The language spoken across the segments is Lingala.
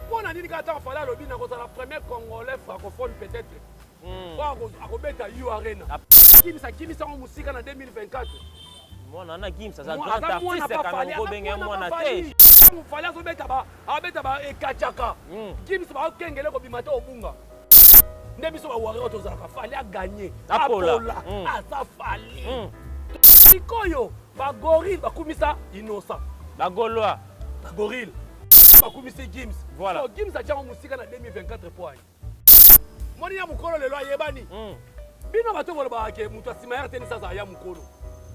Pour la ligne quand fallait le bien la première congolais francophone peut-être. À beta You Arena. Kimi sa musique en 2024. Moi nana Kim ça grand artiste quand on benga moi na te. Mu fallait so beta ba e kachaka. Kimi sa ba kengele ko bimata obunga. Ndemi so ba Warrior to zaka fallait gagner. Apola. Asa fallait. Sikoyo ba gorille ba kumisa innocent. Ba Gaulois. Ba gorille. Ba kumisa Gims. Voilà. So Gims a tient musique en 2024 points. Moni ya mukolo lelo ayebani. Bino bato bolo ba ke mutu asima ya teni sasa ya mukolo.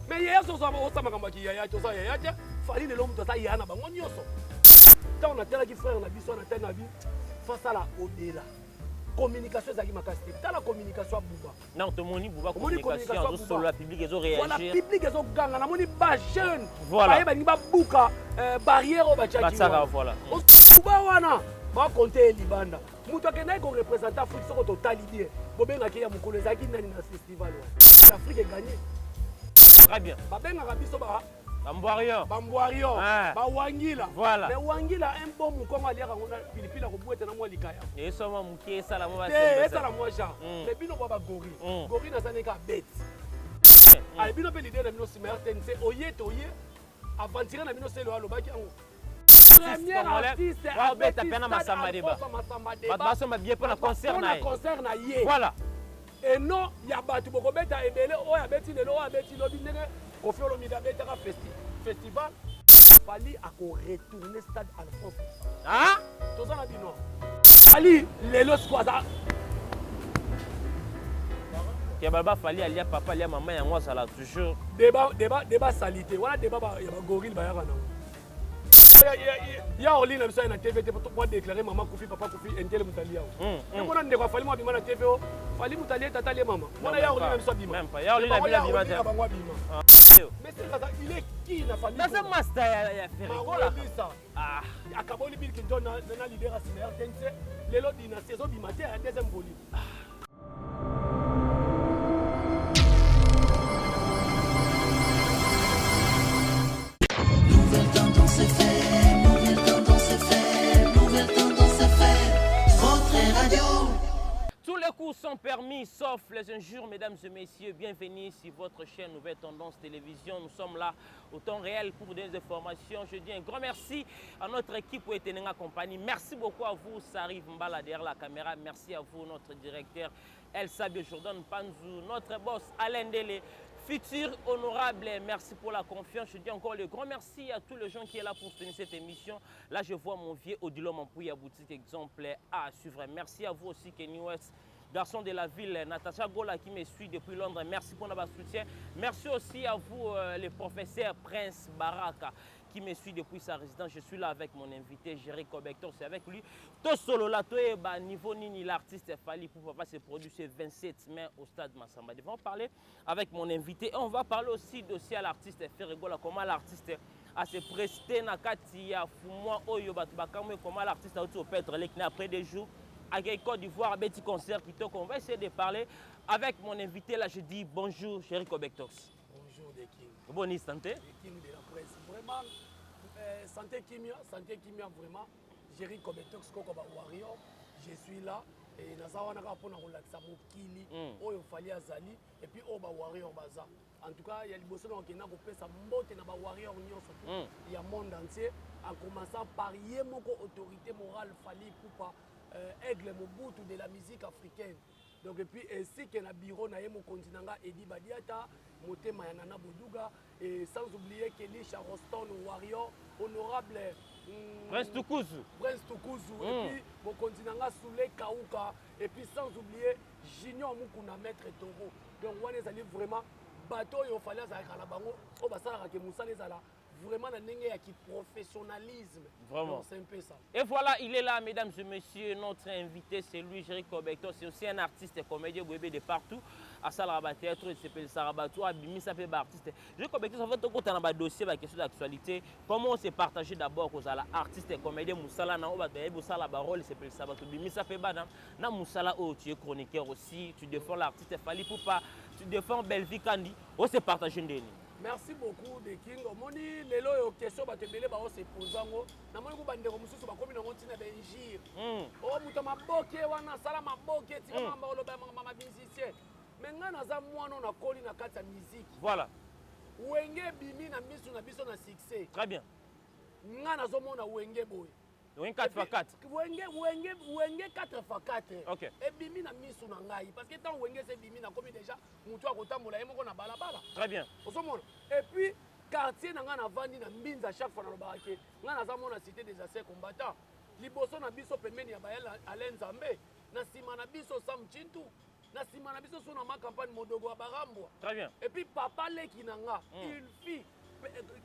Mais hier so so osama kamba ki ya to sa ya ya fali lelo mutu sa ya na bango nyoso. Ta on a tela ki frère na biso na tena bi face à la odela. Communication zaki makasti. Ta la communication buba. Non, to moni buba communication sur la public ils ont réagi. Voilà public ils ont ganga na moni ba jeune. Voilà. Ba ni ba buka barrière o ba chaki. Voilà. Buba wana ba compter libanda. Mutu akenda ko représenter Afrique soko total bien. Bobenga ki ya mukolo zaki nani na festival wa. L'Afrique est gagnée. Très bien. Ba benga ka biso ba Bamboarion. Bamboarion. Ba Wangila. Voilà. Mais Wangila un bon mukongo ali ka ngona pilipila ko bwete na mo likaya. Et ça moi mukie ça la moi c'est ça la moi ja. Mais bino ba gorille. Gorille na sana ka bête. Ali bino pe l'idée na bino simerten c'est oye toye aventurer na bino c'est le alobaki ango. Premier artiste Albert Apena Masamadeba. Baso ma bien pour la concert na. Voilà. Et non, il y a batu boko beta ebele o ya beti lelo o beti lobi ndenge kofi olomida beta ka festival fali ako retourner stade Alphonse. Ah? Toza na bino. Fali lelo squaza. Ke baba fali alia papa alia maman yango sala toujours. Débat salité. Voilà débat ya ba gorille ba ya kana. Ya oli na biso na TV pour déclarer maman Kofi papa Kofi entele mutali yao. Ngona ndeko fali mo bima na TV o fali mutali tata le maman. Mona ya oli na biso bima. Même pas. Ya oli na bila bima te. Mais c'est ça il est qui na famille. Ça master ya Ferregola. Ah, akaboli bil ki donne na leader asinaire tense lelo dina saison bima te ya deuxième volume. Tous les coups sont permis, sauf les injures, mesdames et messieurs. Bienvenue sur votre chaîne Nouvelle Tendance Télévision. Nous sommes là au temps réel pour des informations. Je dis un grand merci à notre équipe pour être accompagnée. Merci beaucoup à vous, Sarif Mbala derrière la caméra. Merci à vous, notre directeur Elsa Jordan Panzou, notre boss Alain Dele. Futur honorable, merci pour la confiance. Je dis encore le grand merci à tous les gens qui sont là pour soutenir cette émission. Là, je vois mon vieux Odilo Mampouya, boutique exemplaire à suivre. Merci à vous aussi, Kenny West, garçon de la ville, Natacha Gola qui me suit depuis Londres. Merci pour notre soutien. Merci aussi à vous, le professeur Prince Baraka, qui me suit depuis sa résidence. Je suis là avec mon invité, Jerry Kobektor. C'est avec lui. Tout solo là, tout est niveau nini, l'artiste Fali pour papa se produit ce 27 mai au stade Massamba. Nous allons parler avec mon invité. Et on va parler aussi à l'artiste Ferregola, comment l'artiste a se presté na kati ya fumwa oyo batu bakamwe, comment l'artiste a au Petre après des jours à Côte d'Ivoire, un petit concert qui toque. On va essayer de parler avec mon invité. Là, je dis bonjour, Jerry Kobektor. Bonjour, des King. Bonne santé. Des King de la presse. Vraiment, santé Kimia, vraiment. Jerry Kobektor, Skokoba Warrior. Je suis là. Et Nazawa Naka pour nous relaxer Mokili, Oyo Fali Azali, et puis Oba Warrior Baza. En tout cas, il y a des personnes qui ont fait sa motte dans Warrior Union. Il y a le monde entier, en commençant par Yemoko, autorité morale, Fali Poupa. Aigle Mobutu de la musique africaine. Donc et puis ainsi que na bureau na yemo continent Edi Badiata, Motema Yanana Boduga et sans oublier Kelisha Roston Warrior, honorable Prince Tukuzu. Et puis mon continent Soule Kauka et puis sans oublier Junior Mukuna Maître Toro. Donc on est allé vraiment bateau yo fallait ça la bango o basala ke musale zala. Vraiment, qui professionnalisme. Vraiment. C'est un peu ça. Et voilà, il est là, mesdames et messieurs. Notre invité, c'est lui, Jerry Kobektor. C'est aussi un artiste et comédien bébé de partout. À Salaba Théâtre, il s'appelle Sarabatou, à Bimi, ça fait artiste. Jerry Kobektor, ça fait quand on a un dossier, la question d'actualité. Comment on s'est partagé d'abord aux artistes et comédiens Moussala, Moussala Barol, il s'appelle Sarabatou. Bimi, ça fait bad. Na Moussala, oh, tu es chroniqueur aussi. Tu défends l'artiste Fali Poupa. Tu défends Belvi Kandi. On s'est partagé une. Merci beaucoup de King. Omoni lelo yo question ba tebele ba se pozango. Na moni ko bandeko mususu ba komi na ntina ba injire. O muto maboke wana sala maboke tika mamba oloba mama musicien. Mais nga naza mwana na koli na kati ya musique. Voilà. Wenge bimi na misu na biso na succès. Très bien. Nga nazomona wenge boy. Wenge 4x4. Wenge 4x4. OK. Et bimi na misu na ngai parce que tant wenge c'est bimi na komi déjà mutu akotambola ye moko na balabala. Très bien. Osomona. Et puis quartier na nga na vandi na mbinza chaque fois na lobaki. Nga nazomona cité des anciens combattants. Liboso na biso pembeni ya bayela Alain Nzambe. Na sima na biso Sam Chintu. Na sima na biso sona ma campagne Modogo wa Barambwa. Très bien. Et puis papa Leki Nanga, une fille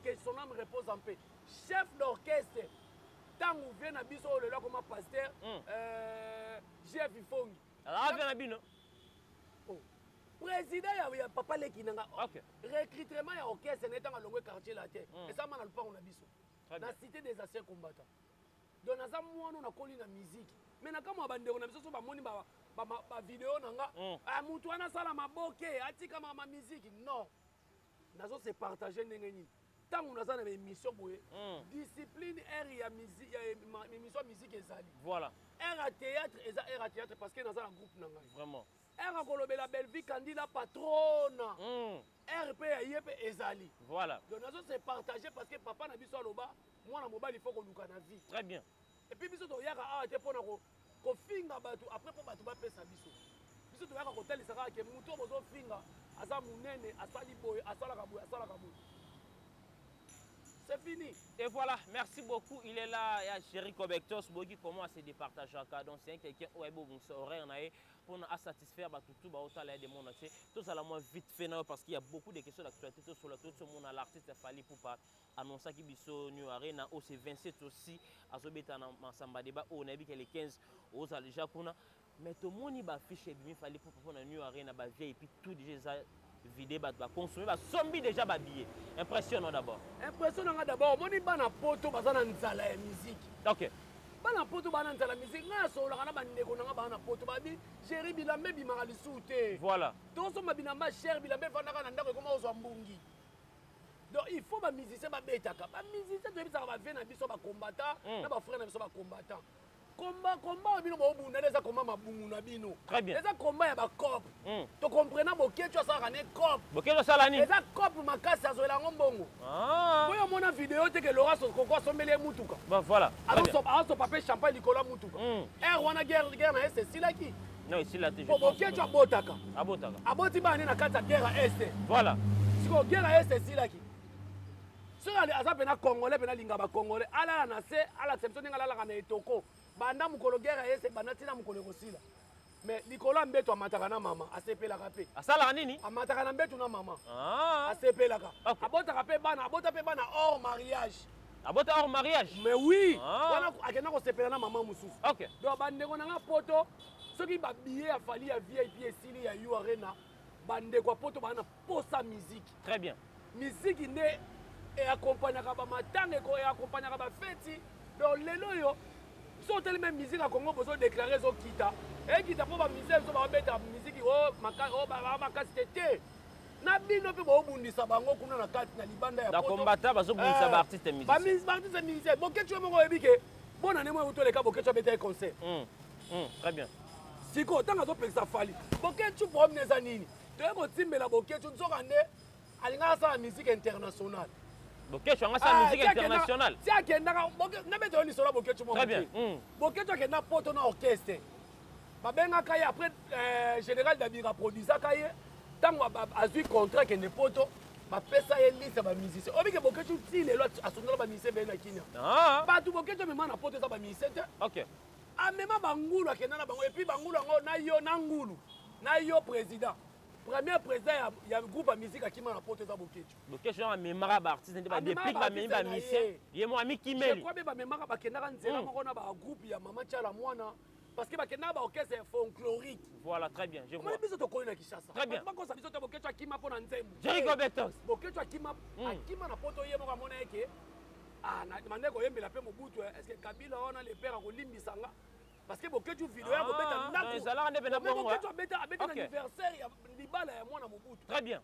que son âme repose en paix. Chef d'orchestre. Tant où vient na biso le là comme pasteur Jeff Ifongi. Alors vient na bino. Président ya papa Leki Nanga. OK. Recrutement ya orchestre n'étant à longue quartier la terre. Et ça m'a le pas on a biso. La cité des anciens combattants. Donc naza mwana na koli na musique. Mais na kama bandeko na biso so ba moni ba vidéo nanga mutu wana sala maboke atika ma musique non nazo se partager ndenge nini tangu naza na émission boye discipline air ya musique ya émission musique ezali voilà air à théâtre eza air à théâtre parce que naza na groupe nanga vraiment air à kolobela belle vie candidat patronne air pe ya yepe ezali voilà donc nazo se partager parce que papa na biso aloba mwana mobali faut ko luka na vie très bien et puis biso to yaka a te pona ko kofinga bato après po bato bapesa biso biso toyaka kotelisaka ke mutu bozofinga aza munene asali boye asalaka boye asalaka boye c'est fini. Et voilà, merci beaucoup. Il est là, il y a Chéri Kobektos, Bogi, comment se départage. Donc c'est quelqu'un qui est horaire pour satisfaire tout autant les demandes. Tout ça, moi, vite fait, parce qu'il y a beaucoup de questions d'actualité sur tout ce monde. L'artiste a fallu pour pas annoncer qu'il y a New Arena, au c'est 27 aussi, à Zobeta Mansamba Débat, au Nabi, qui est les 15, aux Alija Kuna. Mais tout le monde y a affiché, il fallait pour prendre New Arena, et puis tout déjà. Vidé ba consommer ba sombi déjà ba billet impressionnant d'abord d'abord moni bana poto bazana nzala ya musique OK bana poto bana nzala musique nga so la kana bandeko nga bana poto babi Chéri Bilambe bimaka lisute voilà donc so mabinamba cher Bilambe vandaka na ndako koma ozwa mbungi donc il faut ba musicien ba betaka ba musicien to bisaka ba vie na biso ba combattant na ba frère na biso ba combattant combat bino bo bunda les combat mabungu na bino très bien les combat ya ba cop to comprendre bokecho ça kana cop bokecho sala ni les cop makasi azoela ngombongo boyo mona vidéo te que Laura Sokoko sombele mutuka bah voilà alors papa champagne likola mutuka wana guerre na est silaki non ici là bokecho abotaka aboti bani na kata guerre est voilà siko guerre est silaki so aza pena congolais pena linga ba congolais ala na se ala semso ninga la na etoko banda mukolo guerre yese banda tina mukolo kosila mais likolo mbeto amataka na mama asepelaka pe asala nini amataka na mbeto na mama asepelaka abotaka pe bana abota pe bana hors mariage abota hors mariage mais oui wana akenda kosepela na mama mususu OK donc bandeko nanga poto soki ba billet afali ya VIP esili ya You Arena bandeko poto bana posa musique très bien musique nde et accompagnaka ba matangeko et accompagnaka ba feti donc lelo yo so telle même musique à Congo besoin déclarer zo kita et kita pour ba musique so ba beta musique ba makasi tete na bino pe bo bundisa bango kuna na kati na libanda ya poto da combattant bazo bundisa ba artiste musicien ba artiste musicien bokecho mo ebike bona ne mo utoleka bokecho beta concert très bien siko tanga zo pekisa fali bokecho promneza nini to ko timbela bokecho nzoka nde alinga sa musique internationale bokecho anga sa musique internationale ti akendaka na beto ni solo bokecho mo très bien bokecho akenda poto na orchestre babengaka ye après général Dabira produisaka ye ntango azwi contrat kende poto bapesa ye liste ya bamusicien obike bokecho ti lelo asondola bamusicien beye na kinia bato bokecho amema na poto eza bamusicien te OK amema bangulu akenda na bango epuis bangulu yango na yo na ngulu na yo président premier président ya groupe ya musique akima na poto eza bokecho bokecho amemaka baartiste nde badeplik bamemi bamisien ye mo ami kimeli je bamemaka bakendaka nzela moko na bagroupe ya mama tiala mwana parce que bakendaka baorchestre folklorique voilà très bien je vois biso tokoli na Kinshasa très bien bakosa biso te bokecho akima mpo na nzembo Chéri Kobektos bokecho akima na poto ye moko amona eke mande koyembela mpe mobutu est ce que Kabila wana le père akolimbisa nga parce que bokecho video ya kobeta ndako ezalaka nde pena bongo bokecho abeta na anniversaire ya libala ya mwana mobutu très bien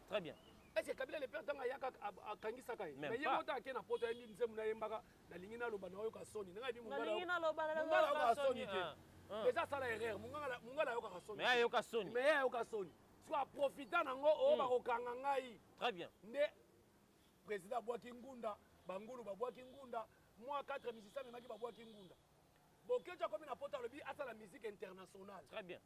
est-ce que Kabila le père tanga yaka akangisaka ye mais pas. yebo ta ke na poto ndi nzemu na yembaka na lingi na loba na yo ka soni nga bi Na lingi na loba na mungala yo ka ka soni soni. te déjà ça la erreur mungala yo ka soni Mais ayo ka soni. mais yo ka soni soit profiter nango o ba ko kanga ngai Très bien. nde président Bwaki Ngunda bangulu ba Bwaki Ngunda moi 4 musiciens memaki ba Bwaki Ngunda bokeja comme na poto lobi asa la musique internationale. Très bien.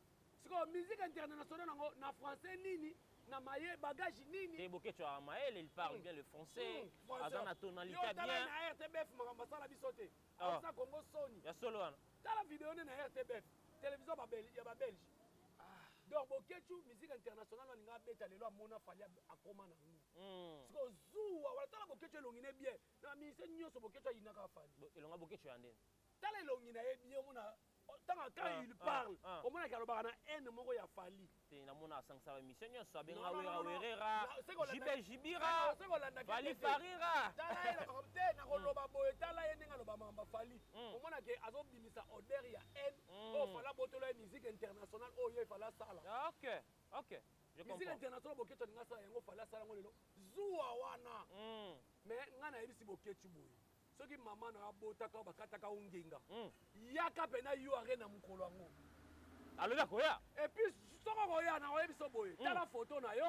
Siko musique internationale nango na français nini na maye bagage nini Et Bokecho Amael, il parle bien le français. Aza na tonalité yo tala bien. na RTBF makamba sala bisote asa Congo Sony Ya solo wana. tala vidéo na RTBF télévision ya ba Belge donc bokechu musique internationale waninga beta lelo amona fali akoma na ngu siko zuwa wala tala bokechu elongine bien na mise nyonso bokechu ayinaka fali Elonga Bokecho ya ndeni. tala elongina ye bien mona tanga quand il parle omona kalobaka na haine moko ya fali Te na mona asangisa ba mission nyonso abenga werera. Jibe jibira. Fali farira. tala ye te na koloba boye tala ye ndenge aloba mamba fali omona ke azobimisa odeur ya haine oyo fala botolo ya musique internationale oyo efala sala OK. OK. Je musique comprends. internationale boketu alinga sala yango fala sala yango lelo zuwa wana mais ngai nayebisi boketu boye soki mama na abotaka bakataka ongenga yaka mpena yo are na mokolo yango Aloba koya. et puis soko koya na oyebi so boye tala foto na yo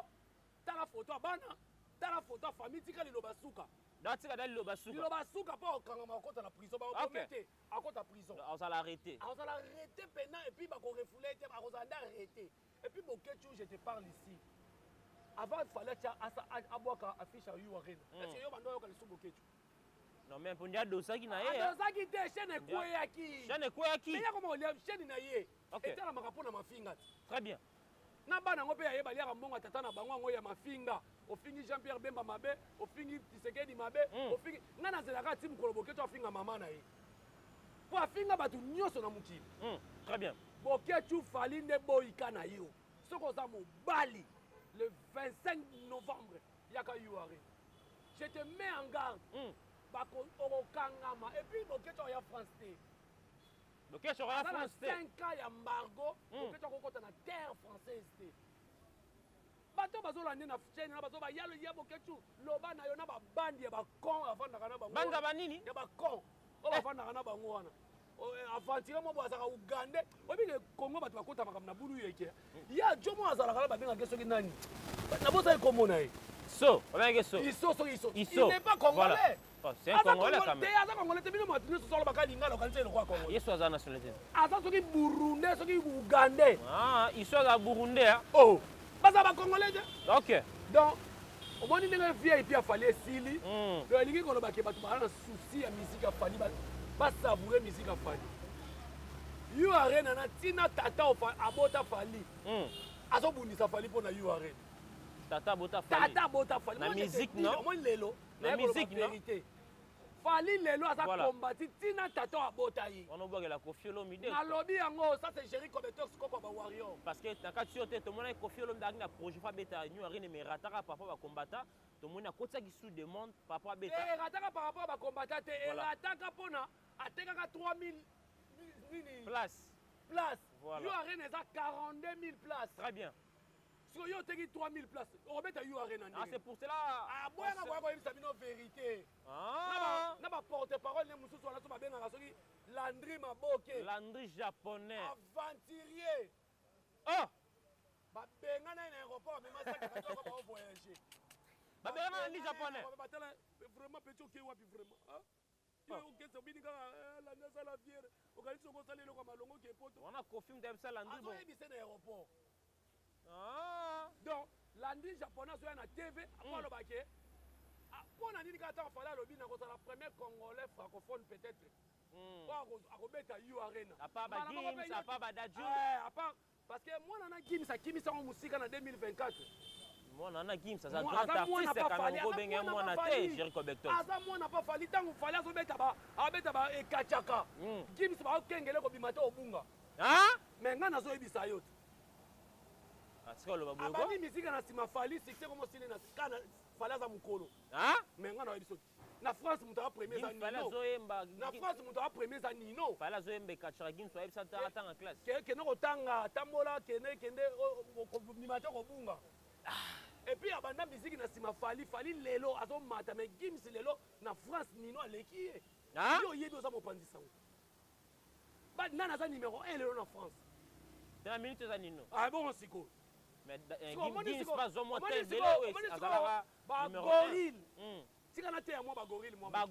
tala foto ya bana tala foto ya famille tika liloba suka Datika dali loba suka. liloba suka mpo okangama akota na prison bakomete akota prison Azala arrêté. akozala arrêté mpena et puis bakorefule te akozala nde arrêté et puis boketu je te parle ici avant fallait tia abwaka affiche ya yo arena est-ce que yo bando oyoka lisu boketu Non mais pour dia dosaki na ye. adozaki te chaîne ekweyaki Chaîne koyaki. meya koma olia chaîne na ye Ok. etalamaka mpo na mafinga te Très bien. na bana yango mpe yaye baliaka mbongo tata na bango yango ya mafinga ofingi Jean Pierre Bemba mabe ofingi Tshisekedi mabe ofingi nga nazelaka ti mokolo boketu afinga mama na ye mpo afinga bato nyonso na mokili Très bien. boketu fali nde boyika na yo soki oza mobali le 25 novembre yaka URE je te mets en garde okokangama et puis boketu oya France te Bokecho ya aza na France te. 5 ans ya embargo boketu akokota na terre française te bato bazolande na chaine na bato bayalo ya boketu loba na yo na babandi ya bacon avandaka na bango Banga banini? ya bacon oyo bavandaka na bango wana avantire mo bo azalaka ugande oyebike kongo bato bakota makambo na bulu yeke ya jo mo azalaka na babengaka soki nani nabosali kombo na ye So, on va so. iso soki iso Iso. il n'est pas congolais Voilà. Oh, c'est un Congolais quand même. aza congolais te bino moto nyonso solo bakalinga lokanisa eloko ya congolais Yesu aza nationalité. aza soki burundais soki ugandais Ah, iso aza burundais hein. oh baza bacongolais te OK. donc omoni ndenge vip afali esili donc elingi kolobake bato baa na souci ya misike afali basavoure misike afali yo arena na ntina tata abota fali azobundisa fali mpo na yo arena Tata bota fali. tata abota fali Na musique non? omoni lelo Na musique non? vérité fali lelo aza Voilà. kombati ntina tata abota ye On oboke la Koffi Olomide. nalobi yango ça c'est Jerry Cometex koko ba warrior Parce que nakati yo te tomona Koffi Olomide aki na projet fa beta New Arena mais rataka par rapport à combattant. Tomona kotaki sous demande par rapport à beta. erataka par rapport bakombata te Voilà. erataka mpona atekaka 3000 nini Place. place Voilà. yo arena eza 42 000 places Très bien. soki yo oteki 3 000 places okobeta yo arena Ah, c'est ndenge pour cela. aboyaka koya koyebisa bino vérité Ah. na baporte parole ne mosusu wana so babengaka soki landri maboke Landry japonais. aventurier Oh. babenga na ye na aéroport memasakaka toko baovoyage Babenga na Landry japonais. batala vraiment peti okei wapi vraiment okesa obini kaka landi asala viere okanisi okosala eloko ya malongo ke poto On a confirmé d'absal Landry bon. azoyebise na aéroport Ah. donc landri japonais azoya na tv apo alobake mpo na nini kaka ntango fali alobi nakozala premier congolais francophone peut-être po akobeta yo arena À part Gims, à part Dadju. apart parce que mwana na gims akimisango mosika na 2024 Mwana na Gims, ça grand aza mwana artiste pa quand fali même benga mwana te Jerry Cometex. aza mwana pa fali ntango fali azobeta ekatiaka gims baokengele kobima te obunga Ah? me ngai nazoyebisa yo te Asika loba boyo. abandi misika na nsima fali succès komosili kana fali aza mokolo Ah? me ngai nayoyebiso te na france moto aka premier eza Gims fala nino zoyemba. na france moto aka premier eza nino Fala zoyemba kachara Gims wa ebisa ta tanga classe. kende kotanga tambola kende kobima te kobunga et puis abanda musique na sima fali lelo azomata mais Gims lelo na France nino aleki ye yo yebi oza mopanzi sango ba nana za numéro 1 lelo na France dans la minute za nino bon siko mais Gims pas zo monter délai azalaka ba gorille tika na te ya moi ba gorille moi ba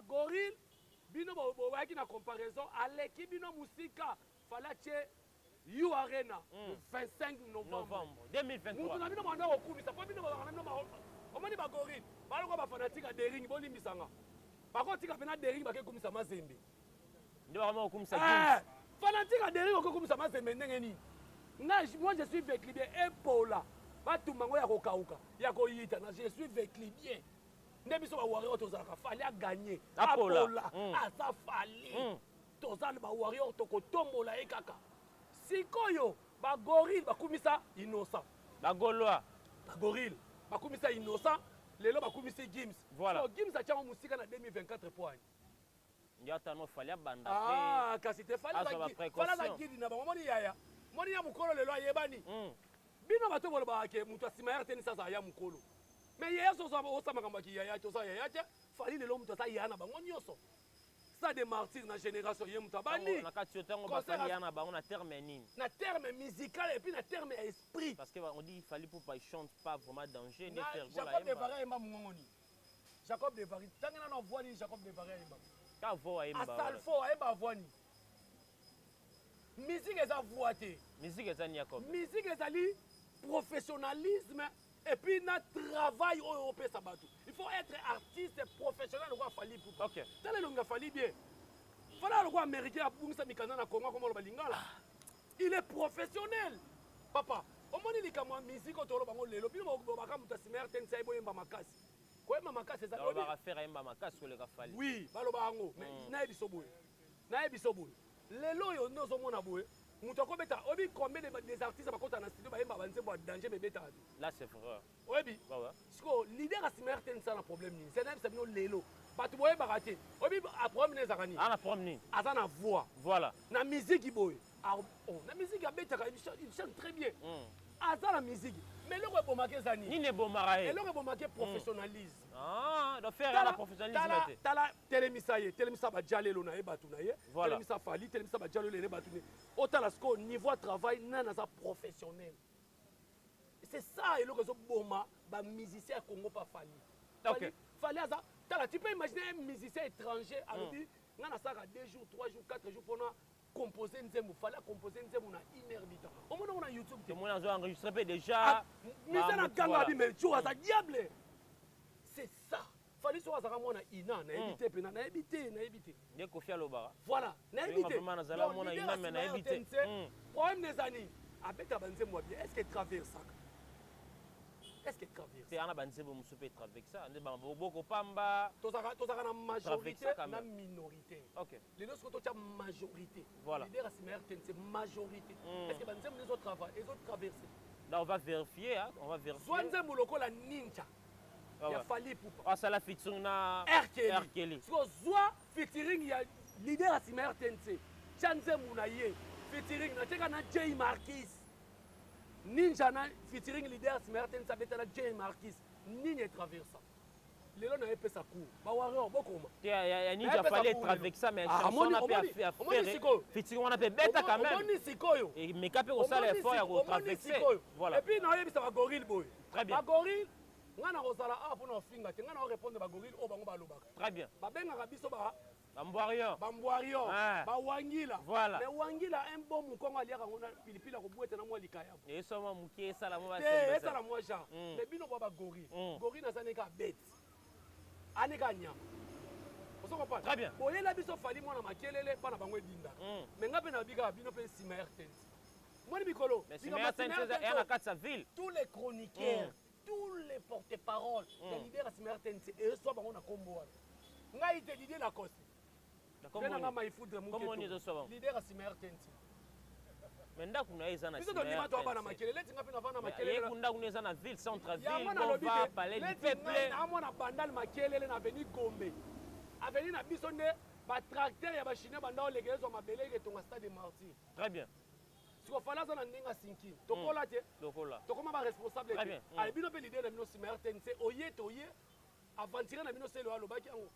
gorille bino boyaki na comparaison aleki bino musika fala tie You Arena le 25 novembre 2023 mutu na bino banda kokumisa po bino bazaka na bino omoni bagorille baloko bafanatique ya dering bolimbisanga bakotika pena dering bakekumisa mazembe nde bakama kokumisa Gims fanatique ya dering okokumisa mazembe ndenge nini moi je suis véclibien epola batumbango ya kokauka ya koyita na je suis véclibien nde biso bawarrior tozalaka fali aganye apola aza fali tozala bawarrior tokotombola ye kaka sikoyo bagorille bakumisa innocent bagorille bakumisa innocent lelo bakumisi Gims voilà so Gims atiango musika na 2024 point ndiata no fali abanda pe kasi te fala na gidi na bango moni ya mukolo lelo ayebani bino bato boloba ke mutu asima ya teni sasa ya mukolo mais yaya soso osama maki yaya toza yaya te fali lelo mutu asa ya na bango nyonso ça des martyrs na génération ye mutu abandi na kati otango bafali ya na bango na terme nini na terme musical et puis na terme esprit parce que on dit il fallait pour pas il chante pas vraiment danger ni faire Jacob de Varia emba mungoni Jacob de Varia tangana na voix ni Jacob de Varia emba ka voix emba asalfo emba voix ni musique eza voix te musique eza ni Jacob musique ezali professionnalisme et puis na travail au pesa bato il faut être artiste professionnel quoi fali pour OK tala longa fali bien fala le quoi américain a bungisa mikanda na Congo comme le balingala il est professionnel papa au moins il comme musique to lo bango lelo puis baka muta simer ten sai boyemba makasi koyemba makasi za lo ba faire emba makasi le ka fali oui baloba ngo mais na ebiso boye lelo yo ndozo mona boye mutu akobeta obi combien des artistes bakota na studio bayemba banzembo ya danger bebeta là c'est vrai obi siko leader asimer ten ça na problème ni c'est même ça bino lelo bato boyebaka te obi a problème ezaka nini ana problème nini aza na voix voilà na musique boye na musique abetaka il chante très bien aza na musique mais eloko ebomaki eza nini ebomaka ye eloko ebomaki professionnalisme donc faire la professionnalisme te tala telemisa badia lelo na ye bato na ye telemisa fali telemisa badia lelo na bato otala siko niveau ya travail nani aza professionnel c'est ça eloko ezoboma bamusicien ya congo pa fali aza tala tu peux imaginer un musicien étranger alobi nga nasalaka 2 jours 3 jours 4 jours mpona composer nzembo fallait composer nzembo na 1 heure du temps au moins on a YouTube te moi on enregistré déjà mise na ganga bi mais tu as diable c'est ça fallait soit ça mona ina na éviter pe na éviter ne Kofi Alobara voilà na éviter vraiment na zala mona ina mais na éviter problème des années avec ta banzembo bien est-ce que traverse ça est-ce que traverse c'est ana banzembo musupe traverse ça ne bango boko pamba tozaka na majorité na minorité OK les deux sont toute majorité voilà les deux c'est majorité est-ce que banzembo les autres travaillent les autres traversent là on va vérifier hein on va vérifier soit nzembo lokola ninja ya fali pupa asala featuring na Erkeli so zwa featuring ya leader asimer tense chanzembo na ye featuring na teka na Jay Marquis ninja na featuring leader asimer tense betala Jay Marquis ninja traversa lelo na epesa cour ba warrior bokoma ya ninja fallait traverser ça mais chanson na pe faire featuring on a pe beta quand même moni sikoyo et mekape ko sala effort ya ko traverser voilà et puis na yebisa ba gorille boy très bien ba gorille ngana kozala mpona ofinga te ngana orépondre bagorille oyo bango balobaka très bien babengaka biso bambwarion bawangila voilà mais wangila un bon mokongo aliaka ngo na pilipili akobwete na mwa likayabo esoma moke esala mwa esala mwa genre mais bino bwa bagorille gorille naza neka bete aneka nyama ozokompana très bien boyela biso fali mwana makelele mpa na bango edinda mais nga mpe na bikaka bino mpe nsima ya rtns mwani mikolo na kati sa ville tous les chroniqueurs tous les porte-paroles ya leader ya nsima ya rtns ezoa bango na kombo wana ngai te lidie lacoste mpe nanga maifudre leader ya nsima ya rtns mais ndako na eza na biso tondima to abana makelele tinga mpe navana makelele ndako na eza na ville centre ville bova palais du peuple namona bandale makelele na aveni gombe aveni na biso nde batracteur ya bachinois banda olekele ezwa mabele eketonga stade martyr très bien sikofala aza na ndenge asinki tokola te tokoma baresponsable te ale bino mpe lider na bino nsima ya rtnc oye te oye aventure na bino selo alobaki yango.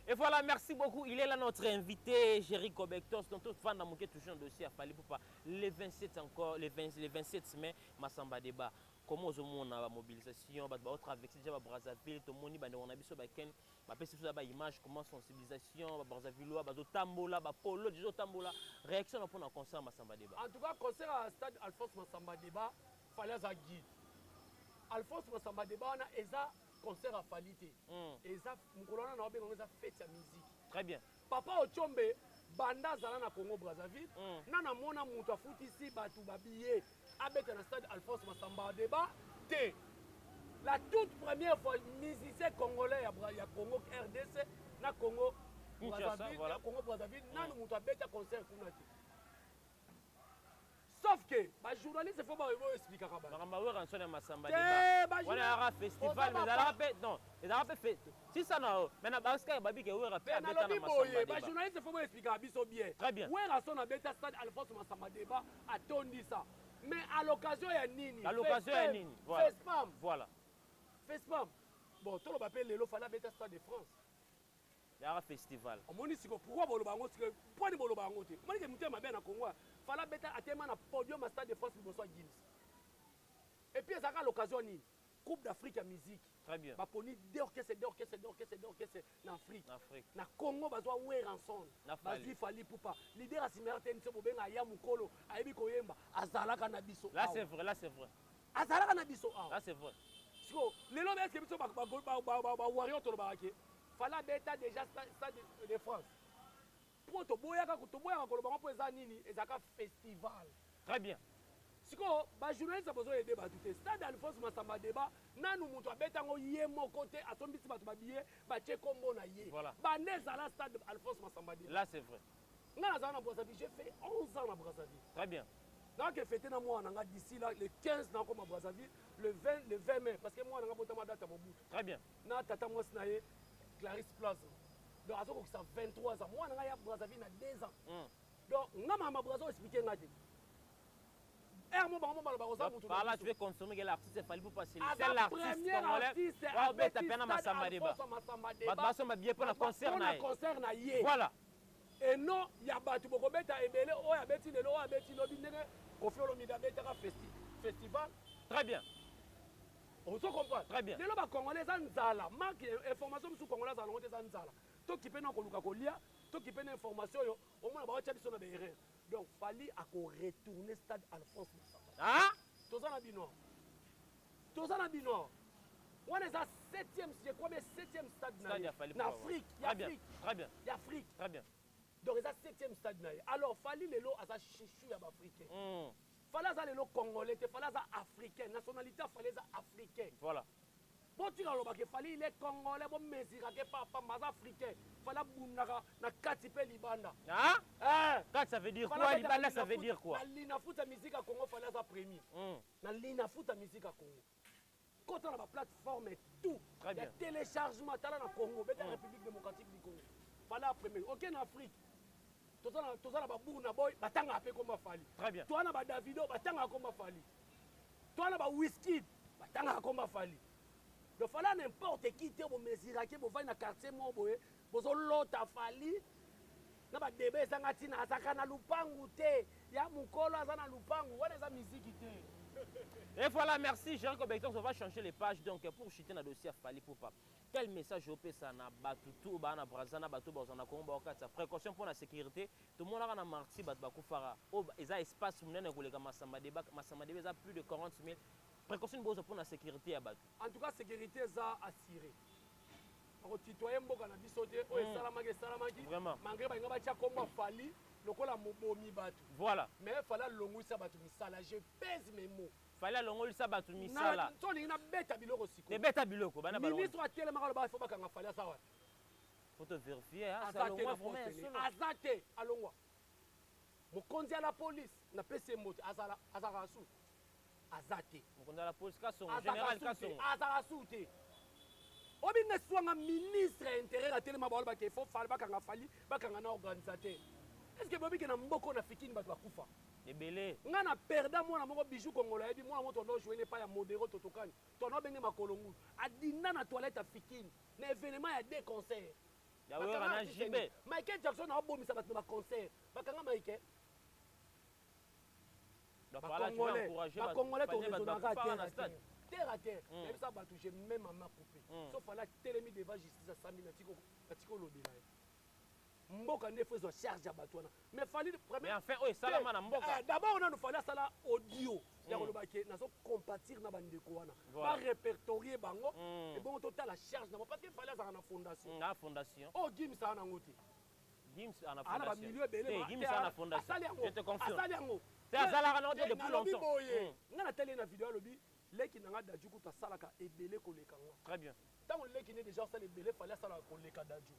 Et voilà, merci beaucoup. Il est là notre invité, Jerry Kobektos. Donc, tout fan d'amour toujours un dossier à Fali Poupa. Les 27 encore, les 27 mai, Massamba débat. Comment on a la mobilisation, on traverser déjà Brazzaville, tout le monde on a vu sur Baken, on image, comment sensibilisation, Brazzaville, Tambola, Polo, déjà Tambola. Réaction pour un concert Massamba débat. En tout cas, concert à stade Alphonse Massamba débat, fallait à guide. Alphonse Massamba débat, on a eza concert à Falité. Et ça, on a fait sa musique. Très bien. Papa Ochombe, banda zala na Congo Brazzaville, nana mona mutu afuti ici batu babiye abeta na stade Alphonse Massamba débat té. La toute première fois musicien congolais ya Congo RDC na Congo Brazzaville, voilà. Congo Brazzaville, nana mutu abeta concert kuna té. Sauf que les journalistes, il faut expliquer à Rabat. On a un festival, mais non, ils ont fait. Si ça n'a pas, parce que Babi qui est rappelé à Massamba débat. Les journalistes, il faut expliquer à Bisso bien. Très bien. Où est la son Abeta stade Alphonse Massamba débat a tondi ça. Mais à l'occasion, il y a Nini. À l'occasion, il y a Nini. Voilà. Voilà. Fespam. Bon, tout le monde appelle le Fala Beta stade de France. Il y a un festival. Pourquoi Bolobango? Pourquoi Bolobango? Moi, je suis bien à Congo. Fala Beta a tellement un podium à stade de France pour Gims. Et puis, ça a l'occasion ni Coupe d'Afrique à musique. Très bien. Baponi d'orchestre en Afrique. Na Congo, bazoa oué rançon. Bazi Fali Poupa. Leader à Simerten, c'est Bobenga Yamukolo, Aibi Koyemba, Azalaka Nabiso. Là, c'est vrai, là, c'est vrai. Azalaka Nabiso. Là, c'est vrai. Les lois est-ce que tu warrior to barake. Fala Beta déjà stade de France. Pour to boyaka ko bango po eza nini ezaka festival. Très bien. Siko ba journaliste besoin aider ba tout stade Alphonse Massamba débat nanu mutu abeta ngo ye moko te atombisi bato babiye ba che kombo na ye. Ba neza la stade Alphonse Massamba débat. Là c'est vrai. Nga na Brazzaville, j'ai fait 11 ans na Brazzaville. Très bien. Donc fêté na moi nanga d'ici là le 15 na comme à Brazzaville, le 20 mai parce que moi nanga bota ma date à Mobutu. Très bien. Na tata moi snaye Clarisse Plaza. Donc à ce que ça 23 ans. Moi nanga ya Brazzaville na 2 ans. Donc nga mama Brazzaville expliquer ngati. Par là, tu veux confirmer que l'artiste est fallu pour passer. C'est l'artiste congolais. Wow, bête, peine à Massamba débat. Parce que bien pour le concert. Voilà. Et non, il y a battu beaucoup bête à Ebele, oh, il y a bêti le loa, bêti le binere, Kofi Olomide Betara festival. Très bien. On se comprend. Très bien. Les lois congolais Zanzala, marque information sur congolais Zanzala. Toi qui peux nous kolia, toi qui peux une information, au moins on va chercher sur des erreurs. Donc, il fallait retourner au stade Alphonse Massamba. Ah? Tous en Abinoir. Tous en Abinoir. On est à 7e, je crois, 7e stade en Afrique. Très bien. Très bien. Il y a Afrique. Très bien. Donc, il y a 7e stade. Alors, il fallait les lots à chichou africain. Il fallait les lots congolais, il fallait les africains. Nationalité, il fallait les africains. Voilà. Bon, tu as dit qu'il fallait les Congolais, bon, mais il fallait les Africains. Il fallait les Katipe Libanda. Ah? Ça veut dire quoi? Libanda, ça veut dire quoi? La ligne à foot à musique à Congo, il fallait les premier. La ligne à foot à musique à Congo. Quand on a la plateforme et tout, il y a téléchargement à Congo, la République démocratique du Congo. Il fallait la première. Ok, en Afrique. Tout ça, la Bouna Boy, batanga a fait comme Fali. Très bien. Toi, on a Davido, batanga comme Fali. Toi, on a Whisky, batanga comme Fali. Il fallait n'importe qui te mesure qui pour faire un quartier moboé pour l'autre Fali na ba débat ezangati na azaka na lupangu te ya mukolo azana lupangu wana eza musique te. Et voilà, merci Jerry Kobektos. On va changer les pages donc pour chuter dans le dossier Fali Poupa. Quel message au pesa na batutu ba na brazana batu ba na Congo ba okatsa précaution pour la sécurité. Tout le monde a na marti bat ba kufara. O eza espace munene koleka Massamba débat eza plus de 40 000. Précaution pour la sécurité à Batu. En tout cas, la sécurité est assurée. Les citoyens sont assurés. Vraiment. Malgré que les Fali, le Batu. Voilà. Mais il fallait l'ongu ça Batu misala. Je pèse mes mots. Il fallait l'ongu ça Batu misala. Tu as bête à biloko siko. Des bêtes à biloko. Ministre a tellement mal il faut pas qu'on fasse ça. Faut te vérifier. Azate Azate alongwa. Mokonzi à la police na pese moto azara sou. Azate. Mokonzi à la police général Kasson. Azara sou te. Obi ne soit un ministre intérieur à tellement mal il faut faire ba kanga fali ba kanga na organisateur. est-ce que bobi ke na mboko na fikini bato bakufa ebele nga na perda mwana moko bijou kongola yebi mwana moko tondo jouer pas ya modéro totokani tondo benge makolo ngulu adinda na toilette afikini na événement ya deux concerts ya wewe na jibe Michael Jackson na bomisa bato ba concert bakanga Michael Bakongolais terre à terre ça bato j'ai même à ma coupé sauf là télémi devant justice à 100 000 atiko lobela mboka nde faut charge ya bato wana mais fallait mais enfin oyo salama na mboka d'abord on a nous fallait sala audio ya koloba ke nazo compatir na bandeko wana ba répertorier bango et bon total la charge na parce que fallait ça na fondation oh Gims ça na ngoti Gims ana fondation ana ba milieu belé Gims ana fondation je te confirme asali yango c'est azala na depuis longtemps nga na télé na vidéo lobi leki nanga daju kuta salaka ebele koleka nga très bien tant leki ne déjà ça ebele fallait sala koleka daju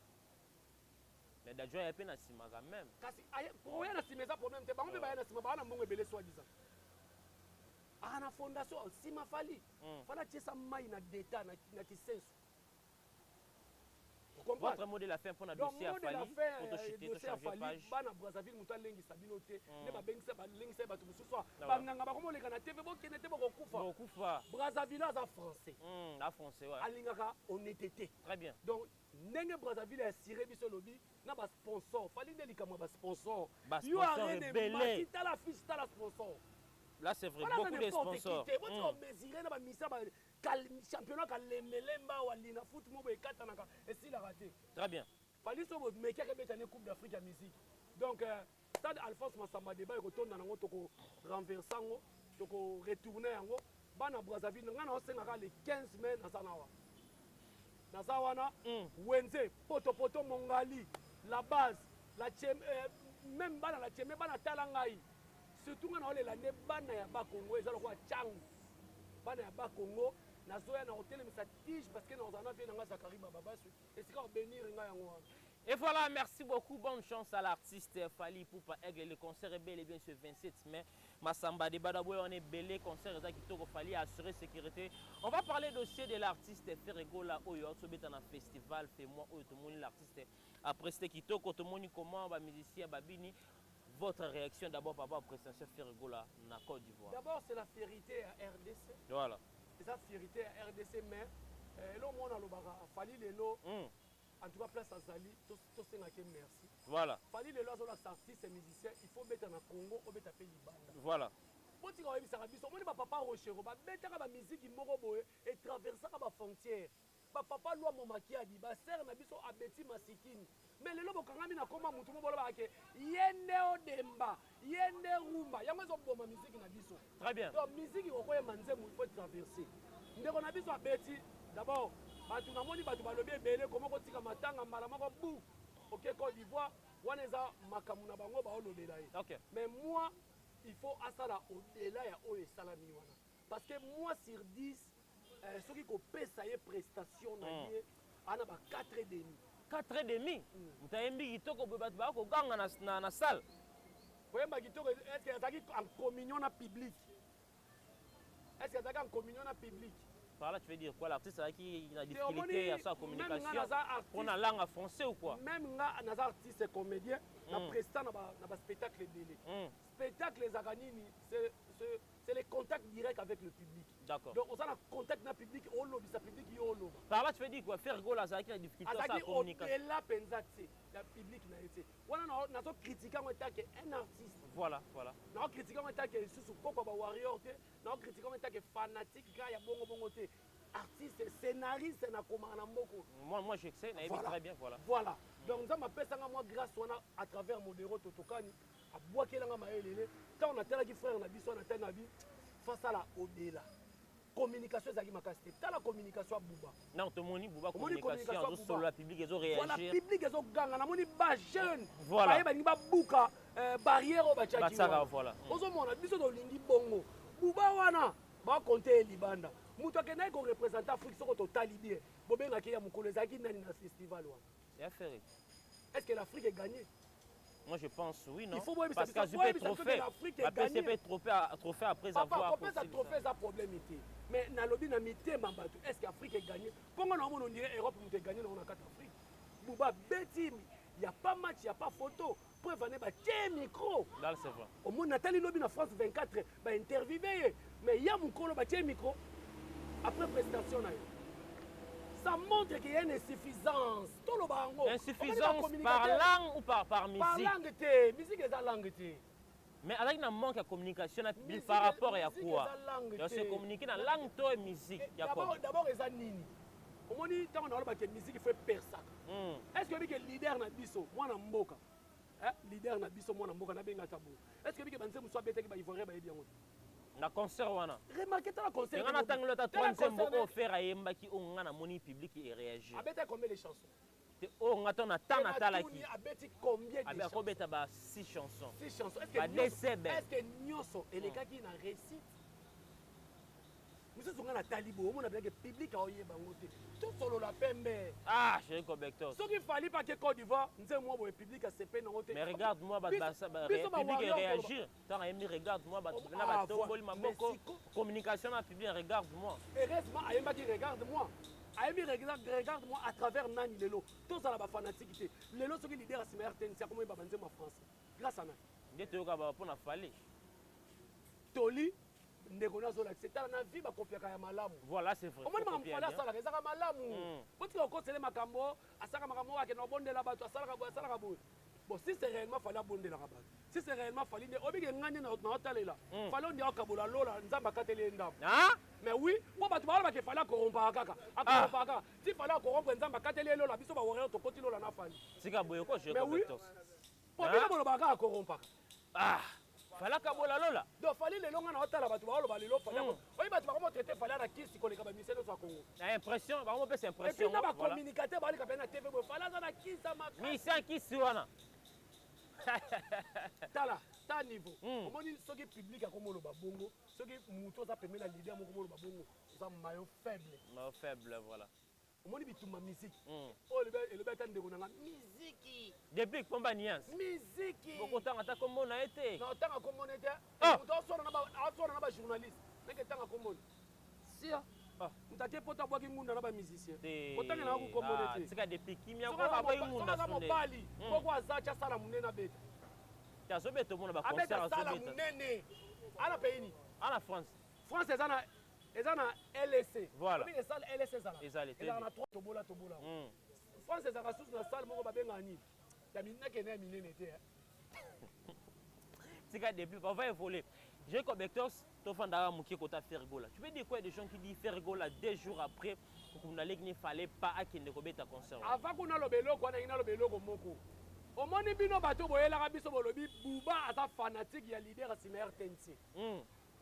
mais daju ya pe na sima quand même kasi pour ya na sima ça problème te bango be ba na sima ba na mbongo ebele soi disant ana fondation sima fali fala tisa mai na data na kisenso votre mot de la fin pour na dossier à Fali pour te chuter te changer page bana Brazzaville muta lengi sabino te ne ba bengisa ba lengisa ba tubusu so banganga ba komo leka na TV bo kene te bo kufa Brazzaville aza français la français ouais alingaka honnêteté très bien donc ndenge Brazzaville a siré biso lobi na ba sponsor Fali nde likamwa ba sponsor yo arrête de mati ta la fiche ta la sponsor là c'est vrai beaucoup de sponsors on mesurer na ba misa ba championnat kalemelemba walina foot mo be katanaka et si la raté très bien Fali so bo meka ke betane coupe d'Afrique ya musique donc stade Alphonse Massamba débat ko tonda nango toko renverser ngo toko retourner yango bana Brazzaville nga na osenga ka le 15 mai na sawana wenze poto mongali la base la même bana la cheme bana talangai surtout nga na ole la ne bana ya ba Congo ezalo kwa changu bana ya ba Congo nazoya na hôtel mais ça tige parce que nous en avons bien dans Zakari Baba et c'est quand bénir nga yango. Et voilà, merci beaucoup, bonne chance à l'artiste Fali Ipupa Aigle. Le concert est bel et bien ce 27 mai. Massamba de Badaboué, on est belé, concert est qui Fali a assuré sécurité. On va parler dossier de l'artiste Ferregola Oyo, dans un festival, fais-moi Oyo, tout le monde l'artiste. Après c'était qui toko, tout le monde comment, musicien Babini. Votre réaction d'abord par rapport à la prestation Ferregola na Côte d'Ivoire. D'abord, c'est la fierté à RDC. Voilà. C'est la fierté à RDC, mais là, on a le baga. Fali Lelo. En tout cas, place à Zali, tout c'est merci. Voilà. Fali les lois sont artistes et musiciens, il faut mettre en Congo, on met à pays Banda. Voilà. Quand tu as ça, on ne va pas rocher, on va mettre la musique et traverser la frontière. Papa loi mon makiadi, ba serre na biso abeti masikini. Mais les lobo kangami na koma mutu mo boloba ke yende odemba, yende rumba. Yango zo boma musique na biso. Très bien. Donc musique okoye manzemu il faut traverser. Ndeko na biso abeti d'abord batu na moni batu balobi ebele komo kotika matanga mbala moko bu ok Côte d'Ivoire wana eza makamu na bango baolobela ye mais moi il faut asala au-delà ya oyo esalami wana parce que moi sur 10 soki kopesa ye prestation na ye ana ba 4,5 4,5 mutayembi kitoko boye bato bakoganga na salle koyemba kitoko est-ce que ezalaki en communion na public est-ce que ezalaki en communion na public. Par là, tu veux dire quoi? L'artiste qui a difficulté à sa communication pour la langue française ou quoi? Même les artistes et comédiens, na prestant dans spectacle délai. Spectacle les aganini, c'est les contacts directs avec le public. D'accord. Donc on a un contact avec le public, on lobby sa public yo. Par là, tu veux dire quoi? Faire go la qui a difficulté à sa communication. Et là pensate, le public n'a été. Voilà, on a critiqué en tant qu'un artiste. Voilà. On a critiqué en tant que sous Poko Warrior, on a critiqué en tant que fanatique, il y a bongo artiste, scénariste, na komana mboko. Moi je sais, très bien, voilà. Voilà. Donc ça m'appelle ça moi grâce à travers Modéro Totokani à boakelanga maelele. Quand on a tel qui frère na biso na tel nabi face à la au-delà. Communication ezaki makasite. Ta la communication à Bouba. Non, to moni Bouba communication sur le public ils ont réagi. Voilà, public ils ont ganga na moni ba jeune. Voilà. Ba ba buka barrière au bachaki. Voilà. Ozo mona biso do lingi bongo. Bouba wana ba compter libanda. Mutu akena ko représenter Afrique soko totali bien. Bobenga ke ya mukolo ezaki nani na festival wana. C'est affaire. Est-ce que l'Afrique est gagnée? Moi je pense oui, non. Il faut parce que je peux trophée. La PC peut trophée après avoir apporté ça. Trophée ça problème était. Mais na lobby na mité mambatu. Est-ce que l'Afrique est gagnée? Comment on dirait Europe nous est gagnée dans la carte Afrique. Bouba beti il y a pas match, il y a pas photo. Preuve ane ba tie micro. Là c'est vrai. Au moins Nathalie Lobi na France 24 ba interviewé mais il y a mukolo ba tie micro après prestation na yo. Ça montre qu'il y a une insuffisance. Tout le bango. Insuffisance par langue ou par musique? Par langue te, musique est la langue te. Mais avec un manque de communication par rapport à quoi? Il se communiquer dans la langue et musique. D'abord, il y a nini. Au moins, quand on a la musique, il faut percer. Est-ce que le leader na biso, moi na mboka, leader na biso, moi na mboka na benga tabou. Est-ce que le banze muso bete ki ba ivoirien ba bien? Na concert wana. Remarquez ta concert. On attend le 3e offert à Yemba qui on a moni public et réagit. Abeta combien de chansons? On attend attend Natalaki. Abeti combien de chansons? Abeta ba 6 chansons. 6 chansons. Est-ce que Nyoso et les gars qui na récite? Monsieur Songa na talibo, on a bien que public a oyé bangote. Tout solo la pembe. Ah, chéri Cobectos. Ce qu'il fallait pas que Côte d'Ivoire, nous moi le public a CP na côté. Mais regarde-moi public réagir. Tant aimé regarde-moi ba na ba tomboli maboko. Communication na public regarde-moi. Heureusement Ayemba qui regarde-moi. Ayemba regarde-moi à travers Nani Lelo. Tous ça la fanatique. Lelo ce qui leader à CMRTN, c'est comment il va banzer ma France. Grâce à Nani. Ndete yoka ba pona fallait. Toli c'est un vie à malamu. Voilà, c'est vrai. Au moins, je vais faire ça. Malamu. Parce que conseiller Makambo, Asaka Makambo, qui n'a pas de la bateau, Asaka Bon, si c'est réellement fallu abonder la rabat. Si c'est réellement fallu, on est gagné dans notre hôtel là. Fallait dire Kabola Lola, Nzamba Katele Ndam. Mais oui, moi, tu vas qu'il fallait corrompre Kaka. Si fallait corrompre Nzamba Katele Lola, biso ba warrior to continue Lola na fali. C'est ka boyoko je mais oui. Pour bien le baga corrompre. Ah. Fala kabola lola. Donc fallait les longs na hôtel là, tu vas le fallait. Oui, bah tu vas comment traiter fallait la kiss qu'on les kabamisé dans Congo. Impression, bah on peut c'est impression. Et puis on va communiquer ba les kabena TV, fallait na kiss ça ma. Mais c'est qui wana. Ta niveau. Comment dit ceux qui public à comme le babongo, ceux qui mouton ça permet la leader mon comme le babongo, ça maillot faible. Maillot faible voilà. Comment dit bituma musique. Oh le bête de konanga musique. Depuis combat niance. Musique. Beaucoup temps ata comme on a été. Non, tant comme on était. On sort na ba journaliste. Mais que tant comme on. Si Mutake pota bwa kimunda na ba musicien. Otanga na ku comme on était. C'est ka depuis kimia ko ba ba imunda sonde. Songa mobali. Poko azacha sala munena beta. Ta sobeto mona ba concert a sala munene. Ala pays ni. Ala France. France ezana LSC. Voilà. Mais les salles LSC ça là. Ezana 3 tobola. France ezana sous na salle moko ba benga ni. Ya minna ke na minene te. C'est ka depuis on va évoluer. J'ai Cobectos tofandara muki kota faire gola. Tu peux dire quoi des gens qui disent faire gola 2 jours après pour qu'on allait qu'il fallait pas akende kobeta concert. Avant qu'on a le beloko on a ina le beloko moko. Au moni bino bato boyela ka biso bolobi Bouba ata fanatique ya leader à RTNC.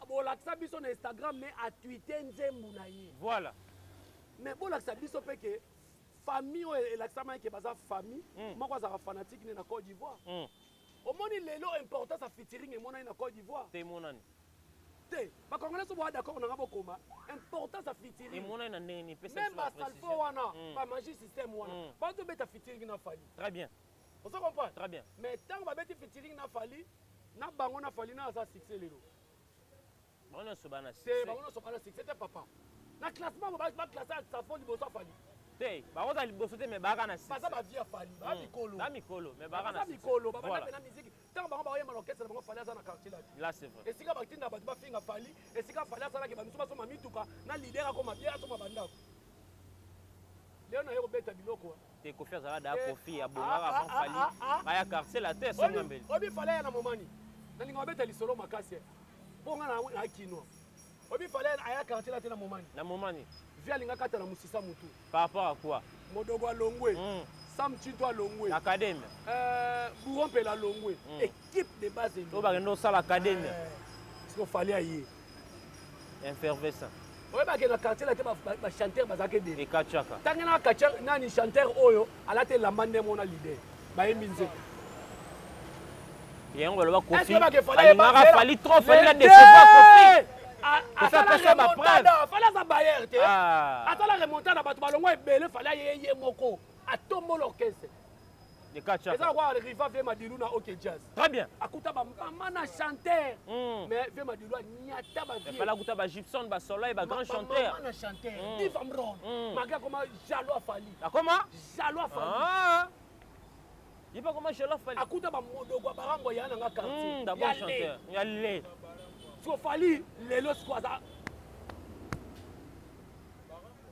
Bon laksa biso na Instagram mais à Twitter nzembu na ye. Voilà. Mais bon laksa biso pe que famille et laksa ma ke baza famille, moko za fanatique na Côte d'Ivoire. Au moni lelo importance à featuring et mona na Côte d'Ivoire. Te monani. Te, ba congolais so boa d'accord na ngabokoma, importance à featuring. Et mona na neni pesa. Même ba salfo wana, ba magie système wana. Ba to beta featuring na fali. Très bien. On se comprend? Très bien. Mais tant ba beta featuring na fali, na bango na fali na za succès lelo. On a sobana. C'est ba on so kana succès te papa. Na classement ba classer sa fond liboso fali. Te, ba on a liboso te mais ba kana si. Ba za ba via fali, ba mikolo. Ba mikolo, mais ba kana si. Ba mikolo, ba ba na musique. Tant ba ba yema l'orchestre ba fali za na quartier là. Là c'est vrai. Et si ka ba tinda ba finga fali, et si ka fali za na ke ba miso ba so mamituka, na leader ko mabia so mabanda. Léon na yo beta biloko. Te confiance à la Kofi à Bongara avant fali. Ba ya quartier la tête sans ngambeli. Obi fali na momani. Na linga beta lisolo makasi. Bonga na kino. Obi fallait aya quartier là na momani. Na momani. Via linga kata na musisa mutu. Par rapport à quoi? Modogo Longwe. Sam Chitwa Longwe. Académie. Bouron Pela Longwe. Équipe de base. To ba no sala académie. Ce qu'il fallait ayer. Effervescent. Obi ba ke na quartier là te ba chanteur bazake de. Et Kachaka. Tangena kacha nani chanteur oyo alate la mande mona leader. Ba eminze. Et on va le voir Kofi. Mara fali trop fali la décevoir Kofi. Ça pèse ma preuve. Fallait ça bailler. Attends la remontada bato balongo ebele fallait yeye moko. Atombo l'orchestre. De Kachaka. Et ça quoi Riva fait Madilu na OK Jazz. Très bien. Akuta ba mama na chanteur. Mais fait Madilu nyata ba vie. Fallait akuta ba Gibson ba Soleil ba grand chanteur. Mama na chanteur. Diva Mron. Maga comment Jalo a fallu. Comment? Jalo a fallu. Il pas comment je l'ai fait. Akuta ba modoko barango ya nanga quartier. D'abord chanteur. Il y a les. So fali lelo squaza.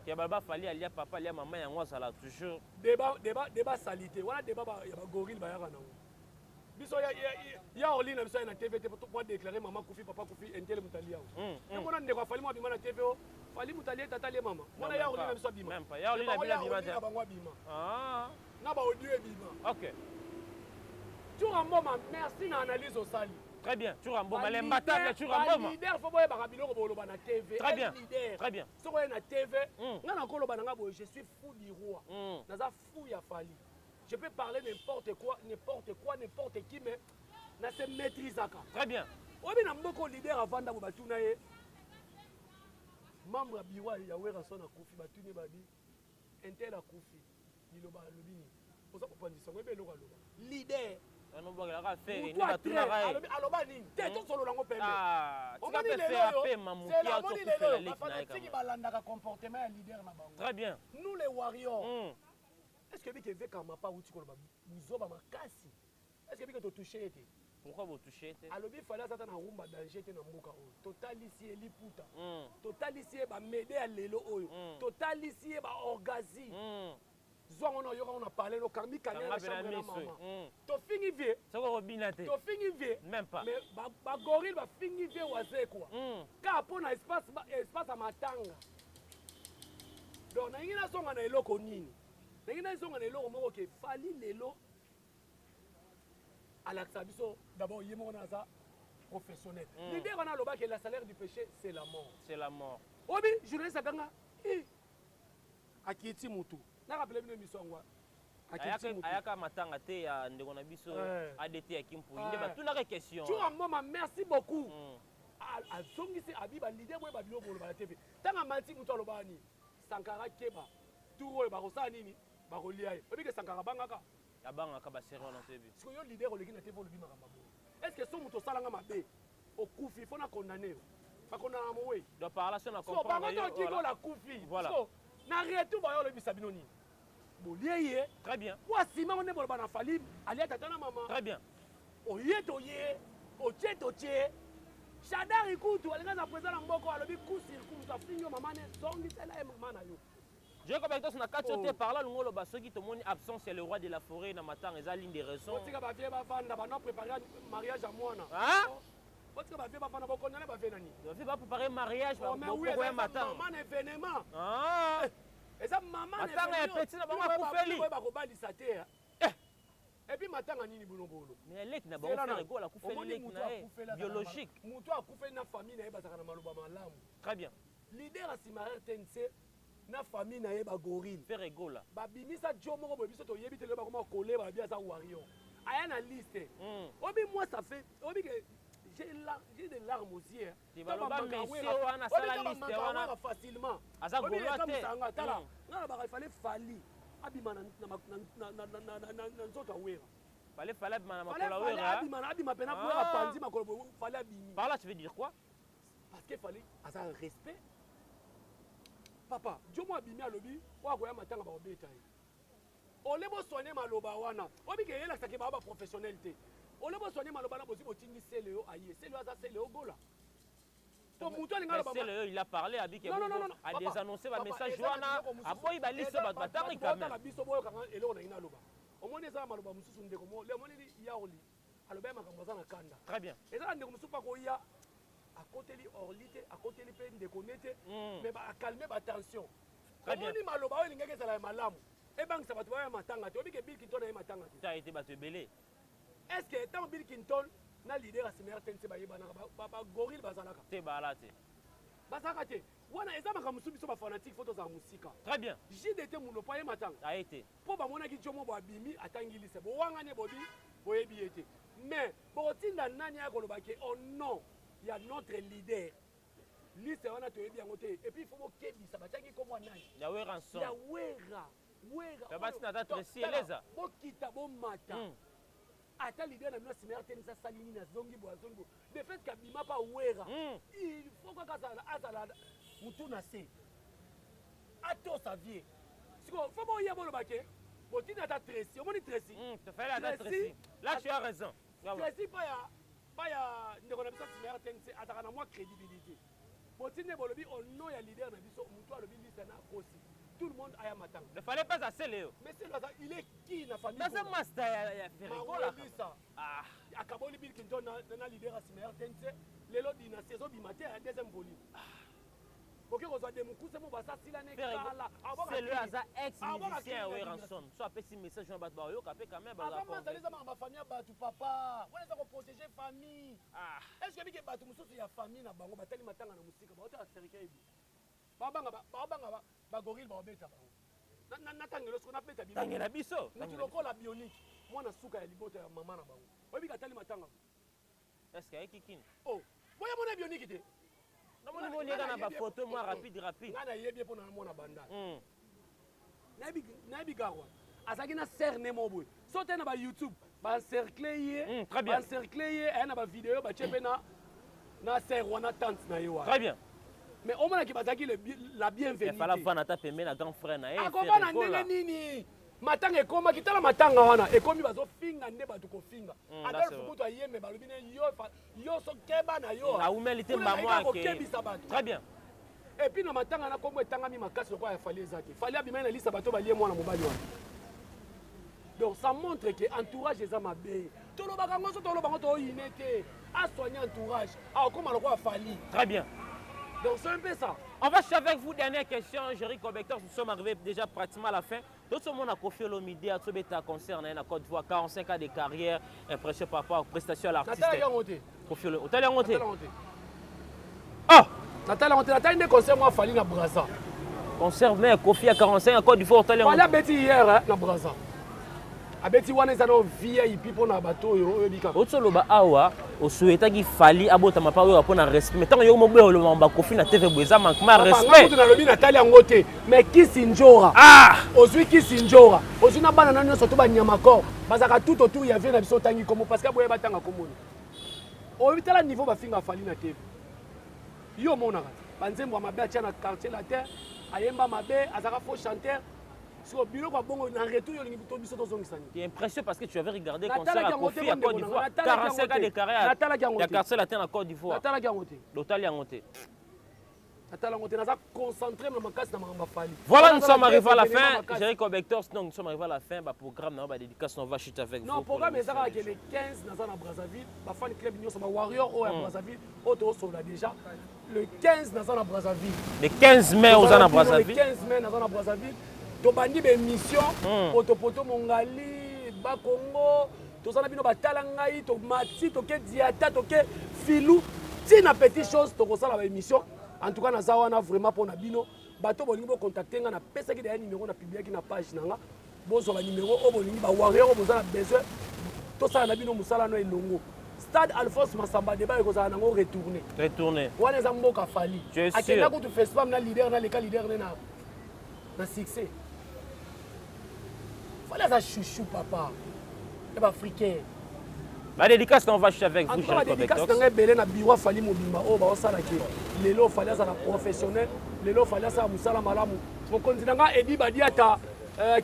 Il y a baba fali alia papa alia maman ya ngwa sala toujours. Débat salité. Voilà débat ya ba gorille ba ya kana. Biso ya olina biso na TV pour déclarer maman Koufi papa Koufi entel mutalia. Et mona ndeko fali mo bima na TV o. Fali mutalia tata le mama. Mona ya olina biso bima. Même pas. Ya olina bima bima. Ah. Na ba audio e bima. OK. Tu ramboma merci na analyse au sali. Très bien. Tu ramboma les mbata tu ramboma. Leader faut boye ba biloko boloba na TV. Très bien. Très bien. Soko na TV. Ngana koloba na boye je suis fou du roi. Naza fou ya fali. Je peux parler n'importe quoi, n'importe qui, mais na se maîtrise aka. Très bien. Obi na mboko leader avant da batuna ye. Membre biwa ya wera sona Koufi batuni babi. Intel a Koufi. Liloba lobini. Oza kopandi songo ebe loka loba. Leader. On va la faire ni batuna rai. Aloba nini? Teto solo lango pembe. Ah, tu peux faire paix mamuki a to faire la ligue na ka. Balanda comportement ya leader na bango. Très bien. Nous les warriors. Est-ce que bike veka mapa uti ko ba muzoba makasi? Est-ce que bike to toucher été? Pourquoi vous touchez été? Alobi fala sata na rumba danger te na mboka oyo. Total ici eliputa. Total ici ba mede ya lelo oyo. Total ici ba orgazi. Zwango na yoka on a parlé no kambi kanya na chambre na maman. To fingi vie. Soko robina te. To fingi vie. Même pas. Mais ba gorille ba fingi vie waze quoi. Ka pona espace à matanga. Donc na ngina songa na eloko nini? Na songa na eloko moko ke fali lelo. Alaksa biso d'abord yemo na ça professionnel. L'idée on a loba que la salaire du péché c'est la mort. C'est la mort. Obi journaliste abanga akiti mutu. Na rappelé bino miso ngwa. Ayaka matanga te ya ndeko na biso ADT ya Kimpu. Inde ba tuna question. Tu mama merci beaucoup. Azongisi abiba leader boye ba biloko lo ba TV. Tanga manti mutu aloba ni. Sankara Keba. Turo ba kosa nini? Ba kolia ye. Obi ke Sankara bangaka. Abangaka ba sérieux na TV. Parce que yo leader oleki na TV olobi makamba bo. Est-ce que so mutu salanga mabe? Okufi fona condamner. Ba condamner mo we. Donc par là, si on a compris. So, ba ko la kufi. Voilà. So, na retu ba yo lobi sabinoni. Bolieye. Très bien. Wa sima on ne bol ba na fali, ali tata na mama. Très bien. Oye to ye, oche to che. Shadari kutu alinga na présent na mboko alobi kusi kutu afinyo mama ne songi tela e mama na yo. Je comme toi na kati te par là ngolo ba soki to moni absence c'est le roi de la forêt na matanga eza ligne de raison. Otika ba vie ba vanda ba no préparer mariage à mwana. Hein? Otika ba vie ba vanda ba konna ba vie nani? Ba vie ba préparer mariage ba ko matanga. Maman événement. Ah. Eza maman matanga petit na ba kufeli. Ba ko balisa te. Et puis matanga nini bulongolo. Mais lek na ba faire go la kufeli lek na biologique. Mutu akufeli na famille na e bazaka na maloba malamu. Très bien. Leader a simarer TNC na famille na ye ba gorille. Faire ego là. Ba bimisa jomo ko biso to yebi tele ba ko coller ba bia sa warrior. Aya na liste. Obi moi ça fait obi que j'ai des larmes aux yeux. Tu vas ba monsieur wana sala liste wana facilement. Asa golote. Tala. Na ba il fallait fali. Abima na nzoto awera. Fallait abima na makolo awera. Abima pena pour pandi makolo fallait abimi. Par là tu veux dire quoi? Parce qu'il fallait asa un respect. Papa, Dieu m'a abimi à l'obi, ou à quoi matanga ba obeta. On les soigner maloba wana. Obi ke yela saki ba professionnalité. On les soigner maloba na bosi botindi seleo aye. Seleo asa seleo gola. To muto linga ba. Seleo il a parlé a dit que a des annoncé ba message wana aboyi ba liste ba batanga quand même. Na biso boyo kanga eloko na ina loba. Omoni eza maloba mususu ndeko mo. Le moni yaoli. Aloba makambo za na kanda. Très bien. Eza ndeko mususu pa ko ya à côté li orlité à côté li peine de connaître mais ba calmer ba tension. Omoni maloba oyo lingeke sala malamu. Et bang ça va te voir matanga. Tu obi ke Bill Clinton na matanga. Tu as été battu belé. Est-ce que tant Bill Clinton na leader a simer tense ba yeba na ba gorille bazalaka. Te balate. Bazaka te. Wana eza makamusu biso ba fanatique photo za musika. Très bien. JDT muno pa ye matanga. A été. Po ba mona ki jomo ba bimi atangili se. Bo wanga ne bobi boyebi ete. Mais bo tinda nani ya koloba ke oh non. Il y a notre leader. Liste on a te bien côté et puis il faut que ça va tangi comme nani. Ya wera ensemble. Ya wera. Wera. Ya bati na date sieleza. Bo kita bo mata. Ata leader na mna simer tenisa salini na zongi bo zongi. De fait ka bima pa wera. Il faut que ça azala mutu na se. Ato sa vie. Siko faut bo yebo lo baké. Botine à ta Tracy. On dit Tracy. Tu fais la Tracy. Là, tu as raison. Tracy, pas ya ndekona bisa simer tense atakana moi crédibilité. Botine bolobi au nom ya leader na biso muto alobi liste na kosi. Tout le monde a matang. Ne fallait pas assez Léo. Mais c'est là il est qui na famille. Mais c'est master ya Ferrico là. Ah, akaboli bil kinto na leader a simer tense. Lelo dina saison bi matin à deuxième volume. OK ko zo de mukuse mo basa sila ne kala. C'est le hasard ex-musicien oui ranson. Soit petit message on bat ba yo kapé quand même ba la. Avant ça ma famille ba tu papa. On est protéger famille. Ah, est-ce que ba tu mususu ya famille na bango batali matanga na musika ba ota serika ibi. Babanga ba gorille ba obeta bango. Na tangelo ce qu'on appelle tabi. Tangela biso. Tu lokola bionique. Mwana suka ya libota ya mama na bango. Obi katali matanga. Est-ce qu'il y a kikini? Oh, boya mona bionique te. Non, mon niveau na ba photo moi rapide. Ngana yebi pour na mona banda. Nabi garwa. Azaki na cerne mo boy. Sauter na ba YouTube, ba encercler yé. Très bien. Encercler yé, na ba vidéo ba chepe na serre wana tante na yo. Très bien. Mais au moins qui bazaki la bienvenue. Il fallait pas ta pemé na grand frère na. Akoma na ndenge nini? Matanga ekoma kitala matanga wana ekomi bazo finga nde batu ko finga. Adolphe Mutu ayeme balobi ne yo so keba na yo. Na humilité mama ke. Très bien. Et puis na matanga na kombo etangami makasi lokwa ya fali ezaki. Fali abima na lista bato balie mwana mobali wana. Donc ça montre que entourage eza mabe. Tolo bakango so tolo bango to inete. A soigner entourage. A koma lokwa fali. Très bien. Donc c'est un peu ça. On va chercher avec vous dernière question, Jerry Cobector. Nous sommes arrivés déjà pratiquement à la fin. D'autres monde a confié l'Omidi à Tsobeta concert en Côte d'Ivoire, 45 ans de carrière, impression par rapport aux prestations à l'artiste. Nathalie Yangote. Confié le hôtel Yangote. Ah, Nathalie Yangote, Nathalie des concerts moi fali na Brazza. Concert mais confié à 45 ans Côte d'Ivoire hôtel Yangote. Fali beti hier na Brazza. Abeti wana eza no VIP pour na bato yo bika. Otsoloba awa o souhaita ki fali abota mapa oyo apona respect. Mais tant yo mo boyo le mamba kofi na TV boza manquement respect. Na lobi Nathalie Yangote, mais qui sinjora? Ah, ozui qui sinjora. Ozui na bana nano soto ba nyama ko. Bazaka tout autour ya vie na biso tangi komo parce que boye batanga komoni. O bitala niveau ba finga fali na TV. Yo mona ka. Banzembo mabe atia na quartier la terre, ayemba mabe, azaka faux chanteur. Sur le bureau, on a retourné au niveau de tu es impressionné parce que tu avais regardé le concert à Kofi à Côte d'Ivoire. 45 ans de carrière. Il y a quartier latin à Côte d'Ivoire. L'hôtel Yangote. Voilà, nous sommes arrivés à la fin. Jerry Cobector, nous sommes arrivés à la fin. Le programme, la dédicace, on va chuter avec vous. Non, le programme est le 15 à Brazzaville. La fan club Warrior à Brazzaville. Déjà. Le 15 à Brazzaville. Le 15 mai aux Brazzaville. Le 15 mai à Brazzaville. Tobandi be mission poto mongali ba Congo tozana bino batala ngai to mati to ke diata to ke filou tina petite chose to kosala ba émission en tout cas na zawana vraiment pour na bino bato bolingi bo contacter nga na pesa ki da numéro na publier ki na page nanga bozo ba numéro o bolingi ba warrior bozana besoin to sala na bino musala no elongo Stade Alphonse Massamba débat ekozala nango retourner wana za mboka fali akenda ko tu festival na leader na leka leader na succès. Voilà ça chouchou papa. Les Africains. La dédicace on va chuter avec vous. La dédicace on belé na biwa fali mobimba o ba osala ke. Lelo fali za professionnel, lelo fali za musala malamu. Mon continent Edi Badiata,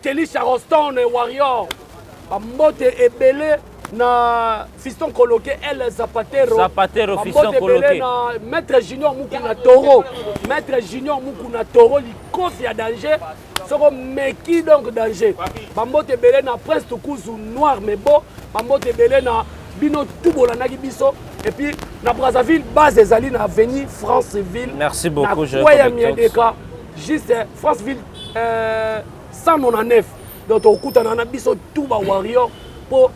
Kelly Charleston Warrior. Bambote ebele na fiston coloqué El Zapatero fiston coloqué na maître Junior Mukuna Toro li kofi ya danger soko meki donc danger bambote belé na Prince Tukuzu noir mais beau bambote belé na bino tubola na biso et puis na Brazzaville base ezali na avenue Franceville. Merci beaucoup je crois juste Franceville 199 donc okutana na biso tuba warrior pour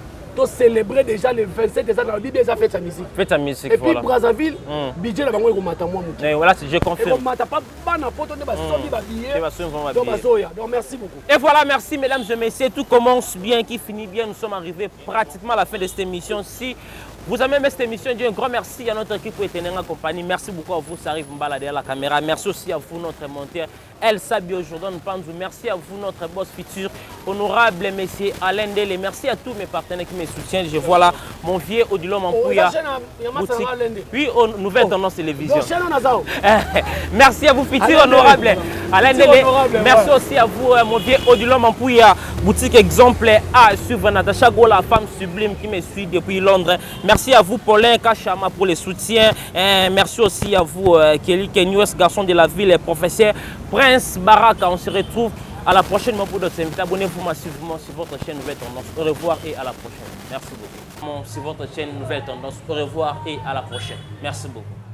célébrer déjà le 27 décembre la Bible a fait sa musique. Fait sa musique. Et puis voilà. Brazzaville, budget la bango ekomata moi muki. Voilà, je confirme. Ekomata pas bana poto ne ba somi ba billet. Donc merci beaucoup. Et voilà, merci mesdames et messieurs, tout commence bien, qui finit bien. Nous sommes arrivés pratiquement à la fin de cette émission. Si vous avez aimé cette émission, un grand merci à notre équipe pour être en compagnie. Merci beaucoup à vous, ça arrive Mbala derrière la caméra. Merci aussi à vous, notre monteur Elsa Jordan Panzou. Merci à vous, notre boss futur, honorable messieurs Alain Dele. Merci à tous mes partenaires qui me mes soutiens. Je vois là mon vieux Odilon Mampouya. Puis aux Nouvelles Tendances Télévision. Merci à vous, futur honorable. Alain Dele. Merci aussi à vous, mon vieux Odilon Mampouya. Boutique exemple à suivre Natacha Gola, femme sublime qui me suit depuis Londres. Merci à vous, Paulin Kachama, pour les soutiens. Merci aussi à vous, Kelly Kenyos, garçon de la ville, professeur Prince Baraka. On se retrouve à la prochaine pour d'autres invités. Abonnez-vous massivement sur votre chaîne Nouvelle Tendance. Au revoir et à la prochaine. Merci beaucoup. Sur votre chaîne Nouvelle Tendance. Au revoir et à la prochaine. Merci beaucoup.